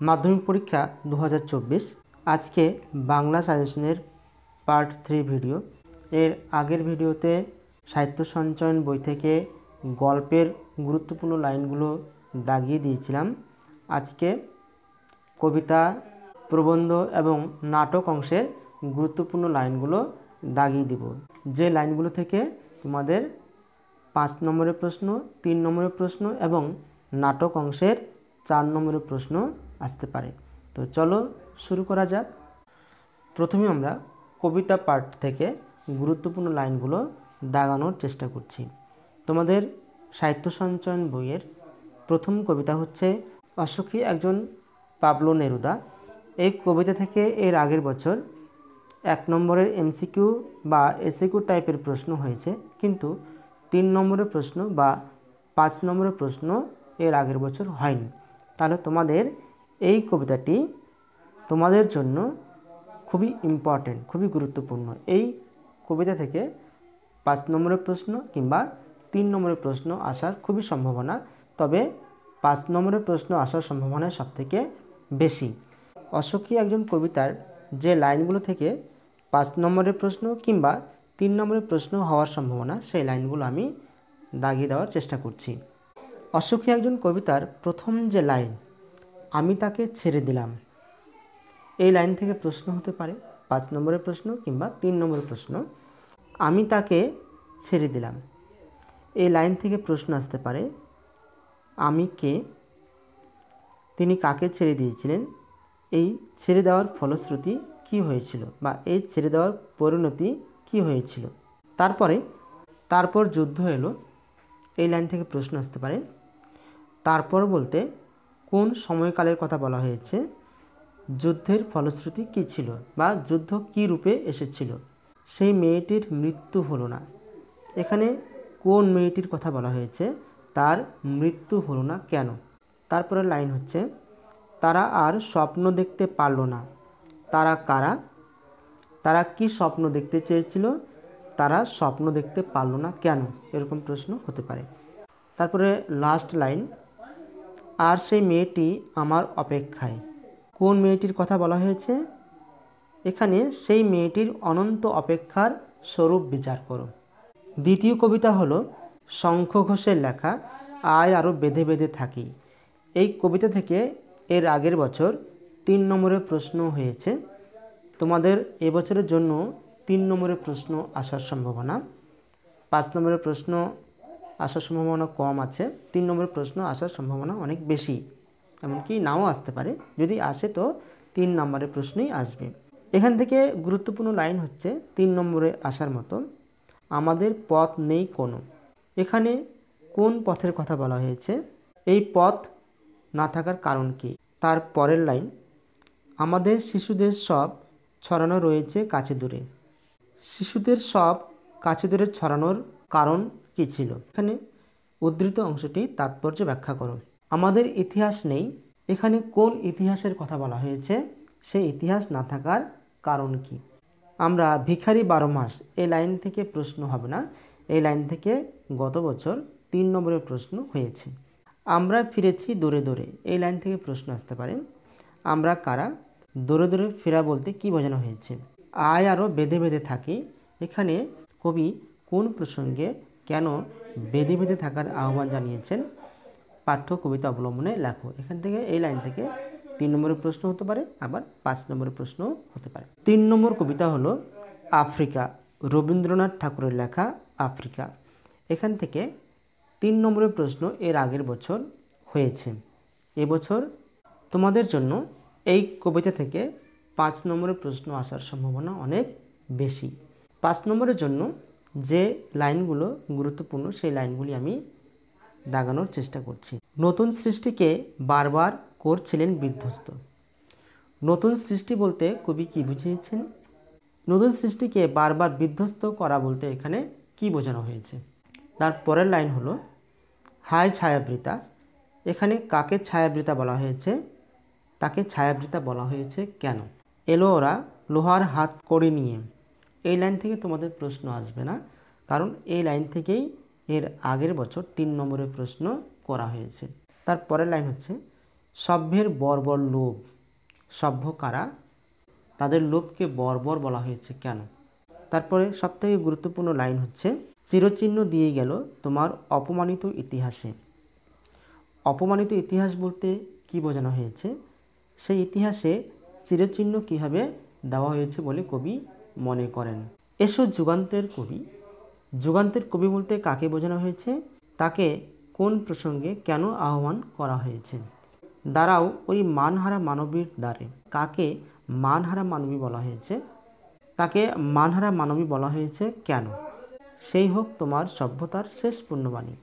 মাধ্যমিক পরীক্ষা 2024 আজকে বাংলা সাজেশনের পার্ট 3 ভিডিও। এর আগের ভিডিওতে সাহিত্য সঞ্চয়ন বই থেকে গল্পের গুরুত্বপূর্ণ লাইনগুলো দাগিয়ে দিয়েছিলাম। আজকে কবিতা, প্রবন্ধ এবং নাটক অংশের গুরুত্বপূর্ণ লাইনগুলো দাগিয়ে দিব, যে লাইনগুলো থেকে তোমাদের 5 নম্বরের প্রশ্ন, 3 নম্বরের প্রশ্ন এবং নাটক অংশের 4 নম্বরের প্রশ্ন আসতে পারে। তো চলো শুরু করা যাক। প্রথমে আমরা কবিতা পার্ট থেকে গুরুত্বপূর্ণ লাইনগুলো দাগানোর চেষ্টা করছি। তোমাদের সাহিত্য সঞ্চয়ন বইয়ের প্রথম কবিতা হচ্ছে অসুখী একজন পাবলো নেরুদা। এই কবিতা থেকে এর আগের বছর 1 নম্বরের এমসিকিউ বা এসিকিউ টাইপের প্রশ্ন হয়েছে, কিন্তু 3 নম্বরের প্রশ্ন বা 5 নম্বরের প্রশ্ন এর আগের বছর হয়নি। তাহলে তোমাদের এই কবিতাটি তোমাদের জন্য খুবই ইম্পর্টেন্ট, খুবই গুরুত্বপূর্ণ। এই কবিতা থেকে 5 নম্বরের প্রশ্ন কিংবা 3 নম্বরের প্রশ্ন আসার খুবই সম্ভাবনা, তবে 5 নম্বরের প্রশ্ন আসার সম্ভাবনা সবথেকে বেশি। অসুখী একজন কবিতার যে লাইনগুলো থেকে 5 নম্বরের প্রশ্ন কিংবা 3 নম্বরের প্রশ্ন হওয়ার সম্ভাবনা, সেই লাইনগুলো আমি দাগিয়ে দেওয়ার চেষ্টা করছি। অসুখী একজন কবিতার প্রথম যে লাইন, আমি তাকে ছেড়ে দিলাম, এই লাইন থেকে প্রশ্ন হতে পারে 5 নম্বরের প্রশ্ন কিংবা 3 নম্বরের প্রশ্ন। আমি তাকে ছেড়ে দিলাম, এই লাইন থেকে প্রশ্ন আসতে পারে আমি কে, তিনি কাকে ছেড়ে দিয়েছিলেন, এই ছেড়ে দেওয়ার ফলশ্রুতি কি হয়েছিল বা এই ছেড়ে দেওয়ার পরিণতি কি হয়েছিল। তারপর যুদ্ধ এলো, এই লাইন থেকে প্রশ্ন আসতে পারে। তারপর বলতে কোন সময়কালের কথা বলা হয়েছে, যুদ্ধের ফলশ্রুতি কী ছিল বা যুদ্ধ কী রূপে এসেছিল, সেই মেয়েটির মৃত্যু হলো না, এখানে কোন মেয়েটির কথা বলা হয়েছে, তার মৃত্যু হলো না কেন। তারপরের লাইন হচ্ছে তারা আর স্বপ্ন দেখতে পারল না, তারা কারা, তারা কি স্বপ্ন দেখতে চেয়েছিল, তারা স্বপ্ন দেখতে পারল না কেন, এরকম প্রশ্ন হতে পারে। তারপরে লাস্ট লাইন, আর সেই মেয়েটি আমার অপেক্ষায়, কোন মেয়েটির কথা বলা হয়েছে, এখানে সেই মেয়েটির অনন্ত অপেক্ষার স্বরূপ বিচার করো। দ্বিতীয় কবিতা হলো শঙ্খ ঘোষের লেখা আয় আরও বেঁধে বেঁধে থাকি। এই কবিতা থেকে এর আগের বছর 3 নম্বরের প্রশ্ন হয়েছে। তোমাদের এবছরের জন্য 3 নম্বরের প্রশ্ন আসার সম্ভাবনা, 5 নম্বরের প্রশ্ন আসার সম্ভাবনা কম আছে, 3 নম্বরের প্রশ্ন আসার সম্ভাবনা অনেক বেশি, এমনকি নাও আসতে পারে। যদি আসে তো 3 নম্বরের প্রশ্নই আসবে। এখান থেকে গুরুত্বপূর্ণ লাইন হচ্ছে 3 নম্বরে আসার মতো, আমাদের পথ নেই কোনো, এখানে কোন পথের কথা বলা হয়েছে, এই পথ না থাকার কারণ কি। তার পরের লাইন, আমাদের শিশুদের সব ছড়ানো রয়েছে কাছে দূরে, শিশুদের সব কাছে দূরে ছড়ানোর কারণ কী ছিল, এখানে উদ্ধৃত অংশটি তাৎপর্য ব্যাখ্যা করো। আমাদের ইতিহাস নেই, এখানে কোন ইতিহাসের কথা বলা হয়েছে, সেই ইতিহাস না থাকার কারণ কি। আমরা ভিখারি 12 মাস, এই লাইন থেকে প্রশ্ন হবে না, এই লাইন থেকে গত বছর 3 নম্বরের প্রশ্ন হয়েছে। আমরা ফিরেছি দূরে দূরে, এই লাইন থেকে প্রশ্ন আসতে পারে। আমরা কারা, দূরে দূরে ফেরা বলতে কি বোঝানো হয়েছে। আয় আরও বেঁধে বেঁধে থাকি, এখানে কবি কোন প্রসঙ্গে কেন বেঁধে বেঁধে থাকার আহ্বান জানিয়েছেন, পাঠ্য কবিতা অবলম্বনে লেখো। এখান থেকে এই লাইন থেকে 3 নম্বরের প্রশ্ন হতে পারে, আবার 5 নম্বরের প্রশ্ন হতে পারে। 3 নম্বর কবিতা হলো আফ্রিকা, রবীন্দ্রনাথ ঠাকুরের লেখা আফ্রিকা। এখান থেকে 3 নম্বরের প্রশ্ন এর আগের বছর হয়েছে। এবছর তোমাদের জন্য এই কবিতা থেকে 5 নম্বরের প্রশ্ন আসার সম্ভাবনা অনেক বেশি। 5 নম্বরের জন্য যে লাইনগুলো গুরুত্বপূর্ণ, সেই লাইনগুলি আমি দাগানোর চেষ্টা করছি। নতুন সৃষ্টিকে বারবার করছিলেন বিধ্বস্ত, নতুন সৃষ্টি বলতে কবি কি বুঝিয়েছেন, নতুন সৃষ্টিকে বারবার বিধ্বস্ত করা বলতে এখানে কি বোঝানো হয়েছে। তার পরের লাইন হলো হায় ছায়াবৃতা, এখানে কাকে ছায়াবৃতা বলা হয়েছে, তাকে ছায়াবৃতা বলা হয়েছে কেন। এলো ওরা লোহার হাত কড়ি নিয়ে, এই লাইন থেকে তোমাদের প্রশ্ন আসবে না, কারণ এই লাইন থেকেই এর আগের বছর 3 নম্বরের প্রশ্ন করা হয়েছে। তার পরের লাইন হচ্ছে সভ্যের বর্বর লোভ। সভ্য কারা? তাদের লোভকে বর্বর বলা হয়েছে কেন? তারপরে সবথেকে গুরুত্বপূর্ণ লাইন হচ্ছে, চিরচিহ্ন দিয়ে গেল তোমার অপমানিত ইতিহাসে। অপমানিত ইতিহাস বলতে কি বোঝানো হয়েছে? সেই ইতিহাসে চিরচিহ্ন কীভাবে দেওয়া হয়েছে বলে কবি মনে করেন। এসো যুগান্তের কবি। যুগান্তের কবি বলতে কাকে বোঝানো হয়েছে? তাকে কোন প্রসঙ্গে কেন আহ্বান করা হয়েছে? দাঁড়াও ওই মানহারা মানবীর দ্বারে। কাকে মানহারা মানবী বলা হয়েছে? তাকে মানহারা মানবী বলা হয়েছে কেন? সেই হোক তোমার সভ্যতার শেষ পুণ্যবাণী।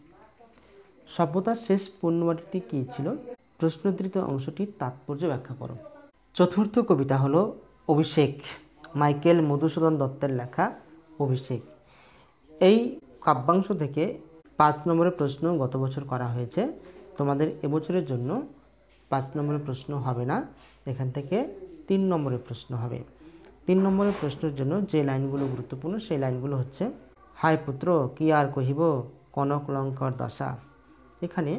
সভ্যতার শেষ পুণ্যবাণীটি কী ছিল? প্রশ্নোদ্ধৃত অংশটির তাৎপর্য ব্যাখ্যা করো। চতুর্থ কবিতা হলো অভিষেক, মাইকেল মধুসূদন দত্তের লেখা অভিষেক। এই কাব্যাংশ থেকে 5 নম্বরের প্রশ্ন গত বছর করা হয়েছে। তোমাদের এবছরের জন্য 5 নম্বরের প্রশ্ন হবে না, এখান থেকে 3 নম্বরের প্রশ্ন হবে। 3 নম্বরের প্রশ্নের জন্য যে লাইনগুলো গুরুত্বপূর্ণ সেই লাইনগুলো হচ্ছে, হায় পুত্র কি আর কহিব কনক লঙ্কার দশা। এখানে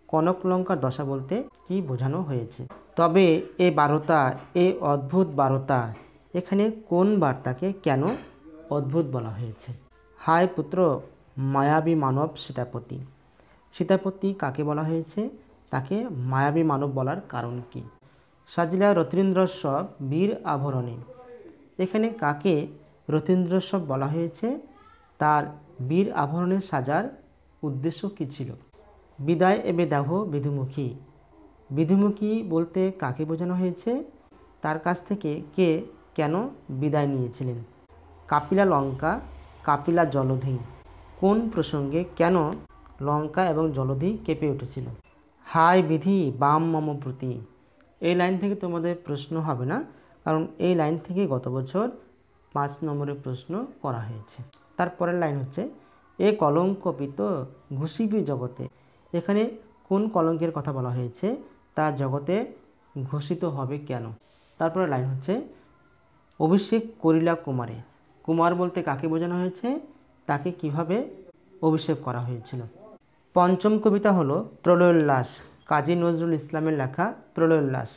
কনক লঙ্কার দশা বলতে কি বোঝানো হয়েছে? তবে এ বারতা, এ অদ্ভুত বারতা, এখানে কোন বার্তাকে কেন অদ্ভুত বলা হয়েছে? হায় পুত্র মায়াবী মানব সীতাপতি। সীতাপতি কাকে বলা হয়েছে? তাকে মায়াবী মানব বলার কারণ কি? সাজিলা রথীন্দ্রস্ব বীর আভরণে। এখানে কাকে রথীন্দ্রস্ব বলা হয়েছে? তার বীর আভরণে সাজার উদ্দেশ্য কী ছিল? বিদায় এবে দেহ বিধুমুখী। বিধুমুখী বলতে কাকে বোঝানো হয়েছে? তার কাছ থেকে কে কেন বিদায় নিয়েছিলেন? কাপিলা লঙ্কা, কাপিলা জলধি, কোন প্রসঙ্গে কেন লঙ্কা এবং জলধি কেঁপে উঠেছিল? হায় বিধি বাম মম প্রতি। এই লাইন থেকে তোমাদের প্রশ্ন হবে না, কারণ এই লাইন থেকে গত বছর 5 নম্বরের প্রশ্ন করা হয়েছে। তারপরের লাইন হচ্ছে, এ কলঙ্কপিত ঘুষিবি জগতে। এখানে কোন কলঙ্কের কথা বলা হয়েছে? তা জগতে ঘোষিত হবে কেন? তারপরে লাইন হচ্ছে, অভিষেক করিলা কুমারে। কুমার বলতে কাকে বোঝানো হয়েছে? তাকে কিভাবে অভিষেক করা হয়েছিল? পঞ্চম কবিতা হলো প্রলয়োল্লাস, কাজী নজরুল ইসলামের লেখা প্রলয়োল্লাস।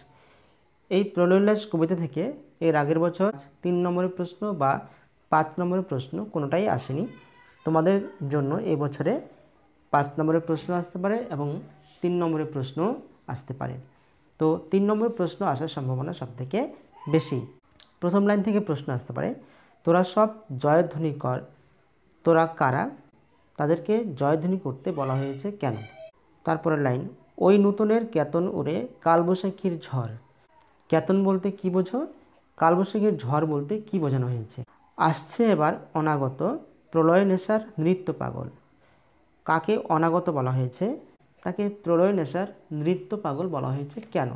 এই প্রলয়োল্লাস কবিতা থেকে এর আগের বছর 3 নম্বরের প্রশ্ন বা 5 নম্বরের প্রশ্ন কোনোটাই আসেনি। তোমাদের জন্য এই বছরে 5 নম্বরের প্রশ্ন আসতে পারে এবং 3 নম্বরের প্রশ্ন আসতে পারে। তো 3 নম্বরের প্রশ্ন আসার সম্ভাবনা সবথেকে বেশি। প্রথম লাইন থেকে প্রশ্ন আসতে পারে, তোরা সব জয়ধ্বনি কর। তোরা কারা? তাদেরকে জয়ধ্বনি করতে বলা হয়েছে কেন? তারপরের লাইন, ওই নূতনের কেতন উড়ে কালবৈশাখীর ঝড়। কেতন বলতে কি বোঝো? কালবৈশাখীর ঝড় বলতে কি বোঝানো হয়েছে? আসছে এবার অনাগত প্রলয় নেশার নৃত্য পাগল। কাকে অনাগত বলা হয়েছে? তাকে প্রলয় নেশার নৃত্য পাগল বলা হয়েছে কেন?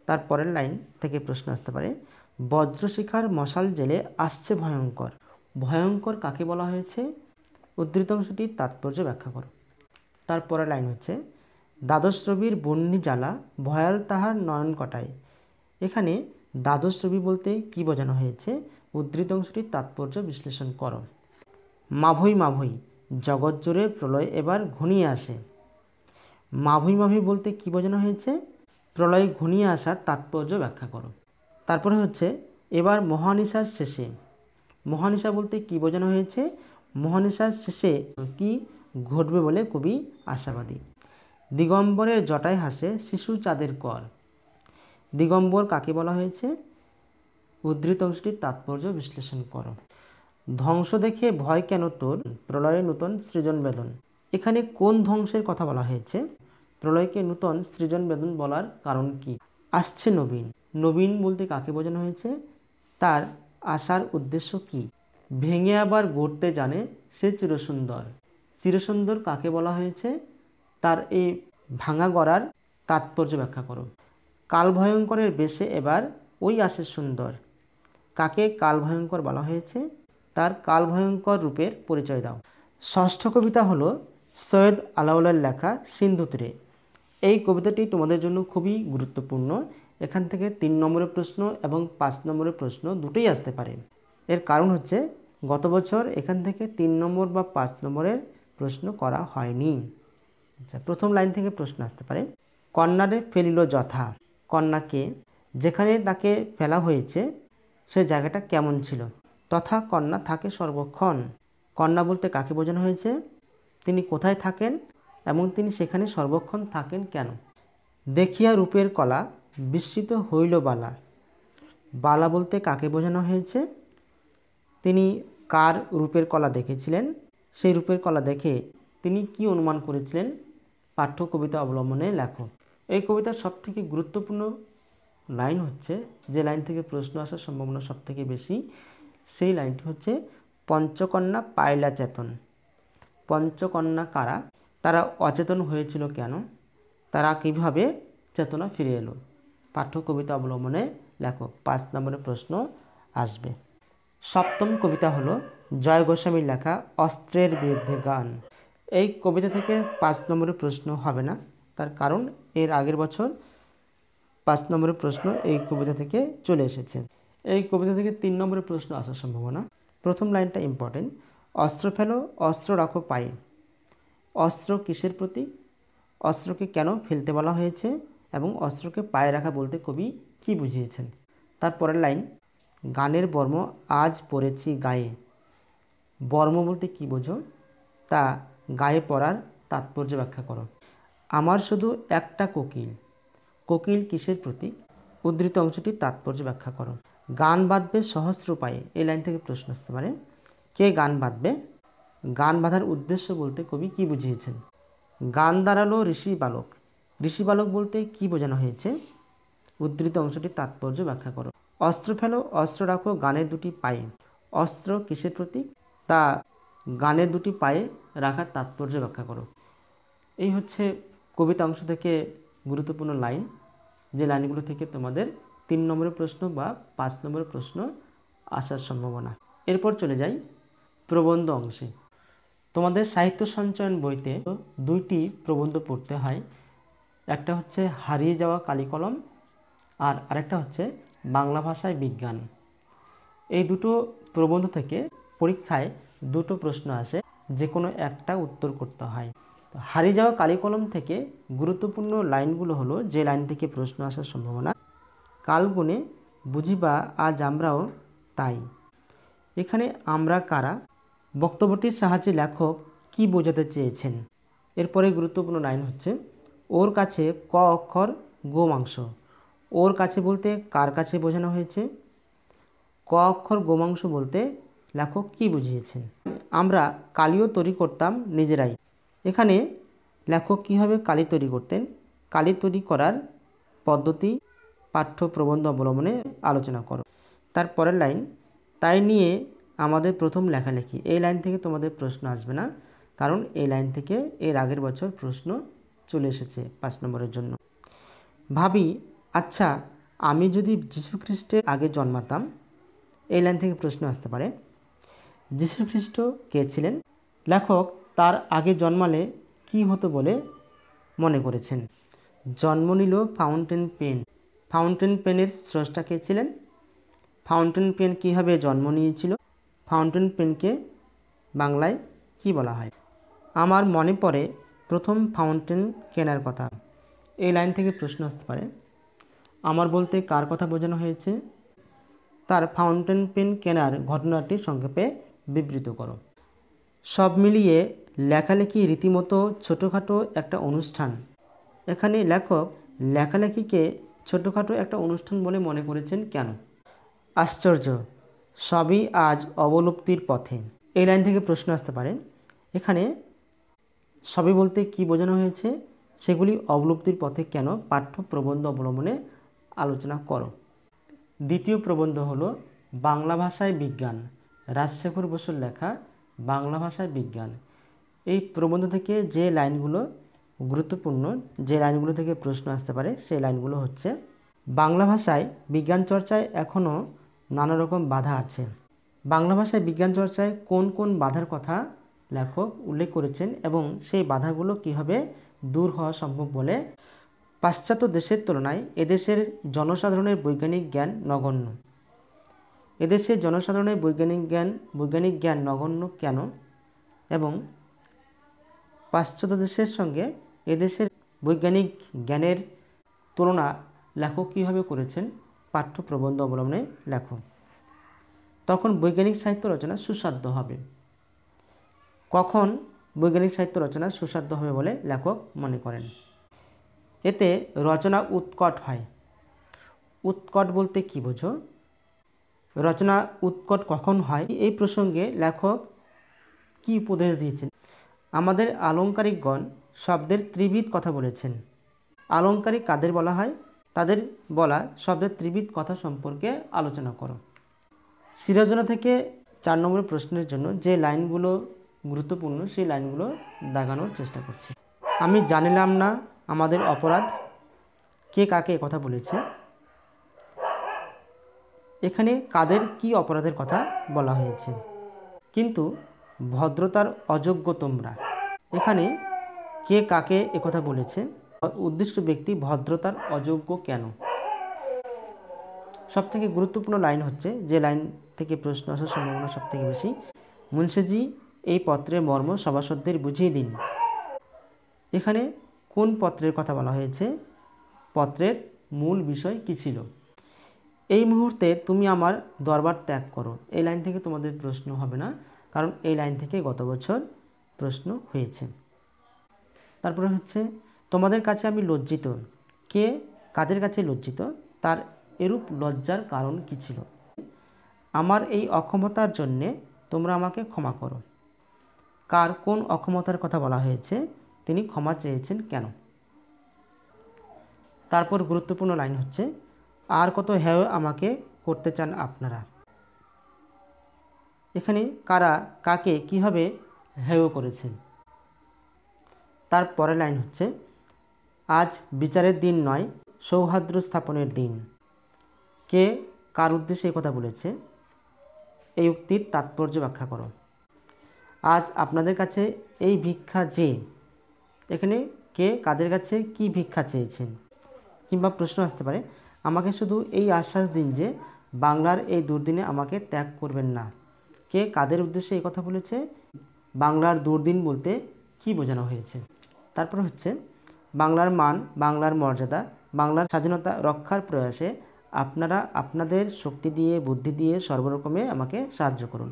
তারপরের লাইন থেকে প্রশ্ন আসতে পারে, বজ্রশিখার মশাল জেলে আসছে ভয়ঙ্কর। ভয়ঙ্কর কাকে বলা হয়েছে? উদ্ধৃত অংশটির তাৎপর্য ব্যাখ্যা করো। তারপরের লাইন হচ্ছে, দ্বাদশ রবির বন্যী জ্বালা ভয়াল তাহার নয়ন কটায়। এখানে দ্বাদশ রবি বলতে কি বোঝানো হয়েছে? উদ্ধৃত অংশটির তাৎপর্য বিশ্লেষণ করো। মাভৈ মাভৈ জগৎ জুড়ে প্রলয় এবার ঘনিয়ে আসে। মাভৈ মাভৈ বলতে কি বোঝানো হয়েছে? প্রলয় ঘনিয়ে আসার তাৎপর্য ব্যাখ্যা করো। তারপরে হচ্ছে, এবার মহানিশার শেষে। মহানিশা বলতে কি বোঝানো হয়েছে? মহানিশার শেষে কি ঘটবে বলে কবি আশাবাদী। দিগম্বরের জটায় হাসে শিশু চাঁদের কর। দিগম্বর কাকে বলা হয়েছে? উদ্ধৃত অংশটির তাৎপর্য বিশ্লেষণ করো। ধ্বংস দেখে ভয় কেন তোর, প্রলয়ে নূতন সৃজন বেদন। এখানে কোন ধ্বংসের কথা বলা হয়েছে? প্রলয়কে নূতন সৃজন বেদন বলার কারণ কি? আসছে নবীন। নবীন বলতে কাকে বোঝানো হয়েছে? তার আসার উদ্দেশ্য কি? ভেঙে আবার গড়তে জানে সে চিরসুন্দর। চিরসুন্দর কাকে বলা হয়েছে? তার এই ভাঙা গড়ার তাৎপর্য ব্যাখ্যা করো। কালভয়ঙ্করের বেশে এবার ওই আসে সুন্দর। কাকে কালভয়ঙ্কর বলা হয়েছে? তার কালভয়ঙ্কর রূপের পরিচয় দাও। ষষ্ঠ কবিতা হলো সৈয়দ আলাউলের লেখা সিন্ধু তীরে। এই কবিতাটি তোমাদের জন্য খুবই গুরুত্বপূর্ণ। এখান থেকে 3 নম্বরের প্রশ্ন এবং 5 নম্বরের প্রশ্ন দুটোই আসতে পারে। এর কারণ হচ্ছে, গত বছর এখান থেকে 3 নম্বর বা 5 নম্বরের প্রশ্ন করা হয়নি। আচ্ছা, প্রথম লাইন থেকে প্রশ্ন আসতে পারে, কন্যারে ফেলিল যথা। কন্যাকে যেখানে তাকে ফেলা হয়েছে সে জায়গাটা কেমন ছিল। তথা কন্যা থাকে সর্বক্ষণ। কন্যা বলতে কাকে বোঝানো হয়েছে, তিনি কোথায় থাকেন এবং তিনি সেখানে সর্বক্ষণ থাকেন কেন। দেখিয়া রূপের কলা বিস্মিত হইল বালা। বালা বলতে কাকে বোঝানো হয়েছে, তিনি কার রূপের কলা দেখেছিলেন, সেই রূপের কলা দেখে তিনি কি অনুমান করেছিলেন, পাঠ্য কবিতা অবলম্বনে লেখো। এই কবিতার সবথেকে গুরুত্বপূর্ণ লাইন হচ্ছে, যে লাইন থেকে প্রশ্ন আসার সম্ভাবনা সবথেকে বেশি, সেই লাইনটি হচ্ছে পঞ্চকন্যা পাইলা চেতন। পঞ্চকন্যা কারা, তারা অচেতন হয়েছিল কেন, তারা কিভাবে চেতনা ফিরে এলো, পাঠ্য কবিতা অবলম্বনে লেখো। 5 নম্বরের প্রশ্ন আসবে। সপ্তম কবিতা হলো জয় গোস্বামীর লেখা অস্ত্রের বিরুদ্ধে গান। এই কবিতা থেকে 5 নম্বরের প্রশ্ন হবে না, তার কারণ এর আগের বছর 5 নম্বরের প্রশ্ন এই কবিতা থেকে চলে এসেছে। এই কবিতা থেকে 3 নম্বরের প্রশ্ন আসার সম্ভাবনা। প্রথম লাইনটা ইম্পর্টেন্ট, অস্ত্র ফেলো অস্ত্র রাখো পায়ে। অস্ত্র কিসের প্রতীক, অস্ত্রকে কেন ফেলতে বলা হয়েছে এবং অস্ত্রকে পায়ে রাখা বলতে কবি কি বুঝিয়েছেন। তারপরের লাইন, গানের বর্ম আজ পরেছি গায়ে। বর্ম বলতে কি বোঝো, তা গায়ে পরার তাৎপর্য ব্যাখ্যা করো। আমার শুধু একটা কোকিল, কোকিল কিসের প্রতীক, উদ্ধৃত অংশটির তাৎপর্য ব্যাখ্যা করো। গান বাঁধবে সহস্র পায়ে, এই লাইন থেকে প্রশ্ন আসতে পারে, কে গান বাঁধবে, গান বাঁধার উদ্দেশ্য বলতে কবি কি বুঝিয়েছেন। গান দাঁড়ালো ঋষি বালক, ঋষি বালক বলতে কি বোঝানো হয়েছে, উদ্ধৃত অংশটির তাৎপর্য ব্যাখ্যা করো। অস্ত্র ফেলো অস্ত্র রাখো গানের দুটি পায়ে, অস্ত্র কিসের প্রতীক, তা গানের দুটি পায়ে রাখার তাৎপর্য ব্যাখ্যা করো। এই হচ্ছে কবিতা অংশ থেকে গুরুত্বপূর্ণ লাইন, যে লাইনগুলো থেকে তোমাদের 3 নম্বরের প্রশ্ন বা 5 নম্বরের প্রশ্ন আসার সম্ভাবনা। এরপর চলে যাই প্রবন্ধ অংশে। তোমাদের সাহিত্য সঞ্চয়ন বইতে 2টি প্রবন্ধ পড়তে হয়, একটা হচ্ছে হারিয়ে যাওয়া কালিকলম আর আরেকটা হচ্ছে বাংলা ভাষায় বিজ্ঞান। এই দুটো প্রবন্ধ থেকে পরীক্ষায় 2টো প্রশ্ন আসে, যে কোনো একটা উত্তর করতে হয়। তো হারিয়ে যাওয়া কালিকলম থেকে গুরুত্বপূর্ণ লাইনগুলো হলো, যে লাইন থেকে প্রশ্ন আসার সম্ভাবনা, কালগুণে বুঝিবা আজ আমরাও তাই। এখানে আমরা কারা, বক্তব্যটির সাহায্যে লেখক কি বোঝাতে চেয়েছেন। এরপরে গুরুত্বপূর্ণ লাইন হচ্ছে, ওর কাছে ক অক্ষর গো মাংস। ওর কাছে বলতে কার কাছে বোঝানো হয়েছে, ক অক্ষর গোমাংস বলতে লেখক কি বুঝিয়েছেন। আমরা কালিও তৈরি করতাম নিজেরাই, এখানে লেখক কীভাবে কালি তৈরি করতেন, কালি তৈরি করার পদ্ধতি পাঠ্য প্রবন্ধ অবলম্বনে আলোচনা করো। তারপরের লাইন, তাই নিয়ে আমাদের প্রথম লেখালেখি। এই লাইন থেকে তোমাদের প্রশ্ন আসবে না, কারণ এই লাইন থেকে এর আগের বছর প্রশ্ন চলে এসেছে 5 নম্বরের জন্য। ভাবি আচ্ছা আমি যদি যীশুখ্রিস্টের আগে জন্মাতাম, এই লাইন থেকে প্রশ্ন আসতে পারে। যীশুখ্রিস্ট কে ছিলেন, লেখক তার আগে জন্মালে কি হতো বলে মনে করেছেন। জন্ম নিল ফাউন্টেন পেন। ফাউন্টেন পেনের স্রষ্টা কে ছিলেন, ফাউন্টেন পেন কীভাবে জন্ম নিয়েছিল, ফাউন্টেন পেনকে বাংলায় কি বলা হয়। আমার মনে পড়ে প্রথম ফাউন্টেন কেনার কথা। এই লাইন থেকে প্রশ্ন আসতে পারে। আমার বলতে কার কথা বোঝানো হয়েছে, তার ফাউন্টেন পেন কেনার ঘটনাটি সংক্ষেপে বিবৃত করো। সব মিলিয়ে লেখালেখি রীতিমতো ছোটোখাটো একটা অনুষ্ঠান। এখানে লেখক লেখালেখিকে ছোটোখাটো একটা অনুষ্ঠান বলে মনে করেছেন কেন। আশ্চর্য, সবই আজ অবলুপ্তির পথে। এই লাইন থেকে প্রশ্ন আসতে পারে। এখানে সবই বলতে কি বোঝানো হয়েছে, সেগুলি অবলুপ্তির পথে কেন, পাঠ্য প্রবন্ধ অবলম্বনে আলোচনা করো। দ্বিতীয় প্রবন্ধ হলো বাংলা ভাষায় বিজ্ঞান, রাজশেখর বসুর লেখা বাংলা ভাষায় বিজ্ঞান। এই প্রবন্ধ থেকে যে লাইনগুলো গুরুত্বপূর্ণ, যে লাইনগুলো থেকে প্রশ্ন আসতে পারে, সেই লাইনগুলো হচ্ছে, বাংলা ভাষায় বিজ্ঞান চর্চায় এখনও নানা রকম বাধা আছে। বাংলা ভাষায় বিজ্ঞান চর্চায় কোন কোন বাধার কথা লেখক উল্লেখ করেছেন এবং সেই বাধাগুলো কীভাবে দূর হওয়া সম্ভব বলে। পাশ্চাত্য দেশের তুলনায় এদেশের জনসাধারণের বৈজ্ঞানিক জ্ঞান নগণ্য। এদেশের জনসাধারণের বৈজ্ঞানিক জ্ঞান নগণ্য কেন এবং পাশ্চাত্য দেশের সঙ্গে এদেশের বৈজ্ঞানিক জ্ঞানের তুলনা লেখক কীভাবে করেছেন পাঠ্য প্রবন্ধ অবলম্বনে লেখো। তখন বৈজ্ঞানিক সাহিত্য রচনা সুসাধ্য হবে। কখন বৈজ্ঞানিক সাহিত্য রচনা সুসাধ্য হবে বলে লেখক মনে করেন? এতে রচনা উৎকট হয়। উৎকট বলতে কি বোঝো? রচনা উৎকট কখন হয় এই প্রসঙ্গে লেখক কি উপদেশ দিয়েছেন? আমাদের আলংকারিকগণ শব্দের ত্রিবিধ কথা বলেছেন। আলংকারিক কাদের বলা হয়? তাদের বলা শব্দের ত্রিবিধ কথা সম্পর্কে আলোচনা করো। সৃজনা থেকে 4 নম্বরের প্রশ্নের জন্য যে লাইনগুলো গুরুত্বপূর্ণ সেই লাইনগুলো দাগানোর চেষ্টা করছি। আমি জানিলাম না আমাদের অপরাধ, কে কাকে কথা বলেছে? এখানে কাদের কি অপরাধের কথা বলা হয়েছে? কিন্তু ভদ্রতার অযোগ্য তোমরা, এখানে কে কাকে একথা বলেছে? উদ্দিষ্ট ব্যক্তি ভদ্রতার অযোগ্য কেন? সবথেকে গুরুত্বপূর্ণ লাইন হচ্ছে, যে লাইন থেকে প্রশ্ন আসার সম্ভাবনা সবথেকে বেশি, মুন্সিজি এই পত্রের মর্ম সভাসদদের বুঝিয়ে দিন। এখানে কোন পত্রের কথা বলা হয়েছে? পত্রের মূল বিষয় কী ছিল? এই মুহূর্তে তুমি আমার দরবার ত্যাগ করো। এই লাইন থেকে তোমাদের প্রশ্ন হবে না, কারণ এই লাইন থেকে গত বছর প্রশ্ন হয়েছে। তারপরে হচ্ছে, তোমাদের কাছে আমি লজ্জিত। কে কাদের কাছে লজ্জিত? তার এরূপ লজ্জার কারণ কী ছিল? আমার এই অক্ষমতার জন্যে তোমরা আমাকে ক্ষমা করো। কার কোন অক্ষমতার কথা বলা হয়েছে? তিনি ক্ষমা চেয়েছেন কেন? তারপর গুরুত্বপূর্ণ লাইন হচ্ছে, আর কত হেয় আমাকে করতে চান আপনারা। এখানে কারা কাকে কিভাবে হেয় করেছেন? তার পরের লাইন হচ্ছে, আজ বিচারের দিন নয়, সৌহার্দ্য স্থাপনের দিন। কে কার উদ্দেশ্যে এই কথা বলেছে? এই উক্তির তাৎপর্য ব্যাখ্যা করো। আজ আপনাদের কাছে এই ভিক্ষা যে, এখানে কে কাদের কাছে কি ভিক্ষা চেয়েছেন? কিংবা প্রশ্ন আসতে পারে, আমাকে শুধু এই আশ্বাস দিন যে বাংলার এই দুর্দিনে আমাকে ত্যাগ করবেন না। কে কাদের উদ্দেশ্যে এই কথা বলেছে? বাংলার দুর্দিন বলতে কি বোঝানো হয়েছে? তারপর হচ্ছে, বাংলার মান, বাংলার মর্যাদা, বাংলার স্বাধীনতা রক্ষার প্রয়াসে আপনারা আপনাদের শক্তি দিয়ে, বুদ্ধি দিয়ে সর্বরকমে আমাকে সাহায্য করুন।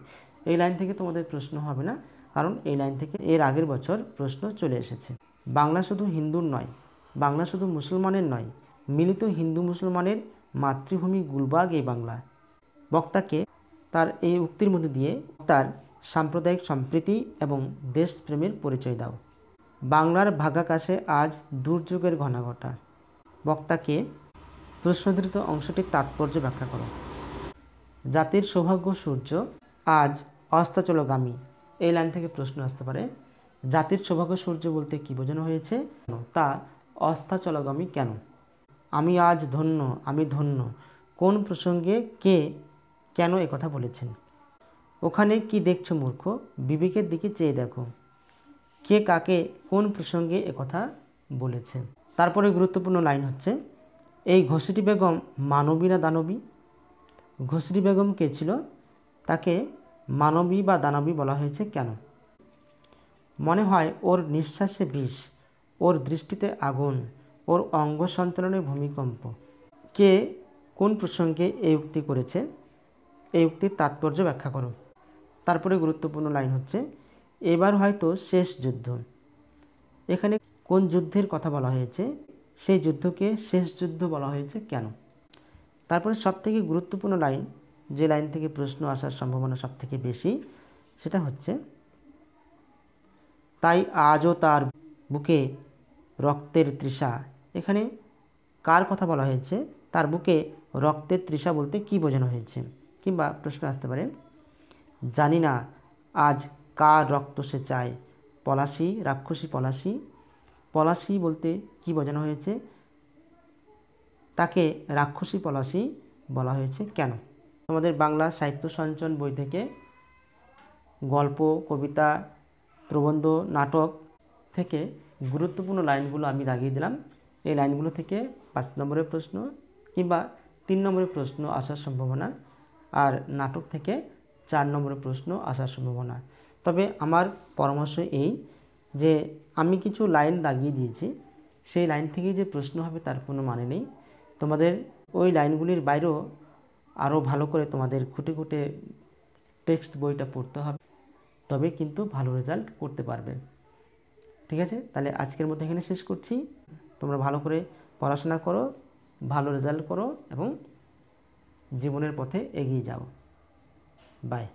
এই লাইন থেকে তোমাদের প্রশ্ন হবে না, কারণ এই লাইন থেকে এর আগের বছর প্রশ্ন চলে এসেছে। বাংলা শুধু হিন্দুর নয়, বাংলা শুধু মুসলমানের নয়, মিলিত হিন্দু মুসলমানের মাতৃভূমি গুলবাগ এই বাংলা। বক্তাকে তার এই উক্তির মধ্যে দিয়ে তার সাম্প্রদায়িক সম্প্রীতি এবং দেশপ্রেমের পরিচয় দাও। বাংলার ভাগাকাশে আজ দুর্যোগের ঘনাঘটা। বক্তাকে প্রশ্নোদ্ধৃত অংশটির তাৎপর্য ব্যাখ্যা করো। জাতির সৌভাগ্য সূর্য আজ অস্তাচলগামী। এই লাইন থেকে প্রশ্ন আসতে পারে, জাতির সৌভাগ্য সূর্য বলতে কি বোঝানো হয়েছে? তা অস্তাচলগামী কেন? আমি আজ ধন্য, আমি ধন্য, কোন প্রসঙ্গে কে কেন একথা বলেছেন? ওখানে কি দেখছো মূর্খ, বিবেকের দিকে চেয়ে দেখো। কে কাকে কোন প্রসঙ্গে একথা বলেছে? তারপরে গুরুত্বপূর্ণ লাইন হচ্ছে, এই ঘসিটি বেগম মানবী না দানবী? ঘসিটি বেগম কে ছিল? তাকে মানবী বা দানবী বলা হয়েছে কেন? মনে হয় ওর নিঃশ্বাসে বিষ, ওর দৃষ্টিতে আগুন, ওর অঙ্গ সঞ্চালনে ভূমিকম্প। কে কোন প্রসঙ্গে এই উক্তি করেছে? এই উক্তির তাৎপর্য ব্যাখ্যা করো। তারপরে গুরুত্বপূর্ণ লাইন হচ্ছে, এবার হয়তো শেষ যুদ্ধ। এখানে কোন যুদ্ধের কথা বলা হয়েছে? সেই যুদ্ধকে শেষ যুদ্ধ বলা হয়েছে কেন? তারপরে সবথেকে গুরুত্বপূর্ণ লাইন, যে লাইন থেকে প্রশ্ন আসার সম্ভাবনা সবথেকে বেশি, সেটা হচ্ছে, তাই আজও তার বুকে রক্তের তৃষা। এখানে কার কথা বলা হয়েছে? তার বুকে রক্তের তৃষা বলতে কি বোঝানো হয়েছে? কিংবা প্রশ্ন আসতে পারে, জানি না আজ কার রক্ত সে চায়, পলাশী, রাক্ষসী পলাশী। পলাশী বলতে কি বোঝানো হয়েছে? তাকে রাক্ষসী পলাশী বলা হয়েছে কেন? আমাদের বাংলা সাহিত্য সঞ্চয়ন বই থেকে গল্প, কবিতা, প্রবন্ধ, নাটক থেকে গুরুত্বপূর্ণ লাইনগুলো আমি দাগিয়ে দিলাম। এই লাইনগুলো থেকে 5 নম্বরের প্রশ্ন কিংবা 3 নম্বরের প্রশ্ন আসার সম্ভাবনা, আর নাটক থেকে 4 নম্বরের প্রশ্ন আসার সম্ভাবনা। তবে আমার পরামর্শ এই যে, আমি কিছু লাইন দাগিয়ে দিয়েছি, সেই লাইন থেকেই যে প্রশ্ন হবে তার কোনো মানে নেই। তোমাদের ওই লাইনগুলির বাইরেও আরও ভালো করে তোমাদের খুঁটে খুঁটে টেক্সট বইটা পড়তে হবে, তবে কিন্তু ভালো রেজাল্ট করতে পারবে। ঠিক আছে, তাহলে আজকের মধ্যে এখানে শেষ করছি। তোমরা ভালো করে পড়াশোনা করো, ভালো রেজাল্ট করো এবং জীবনের পথে এগিয়ে যাও। বাই।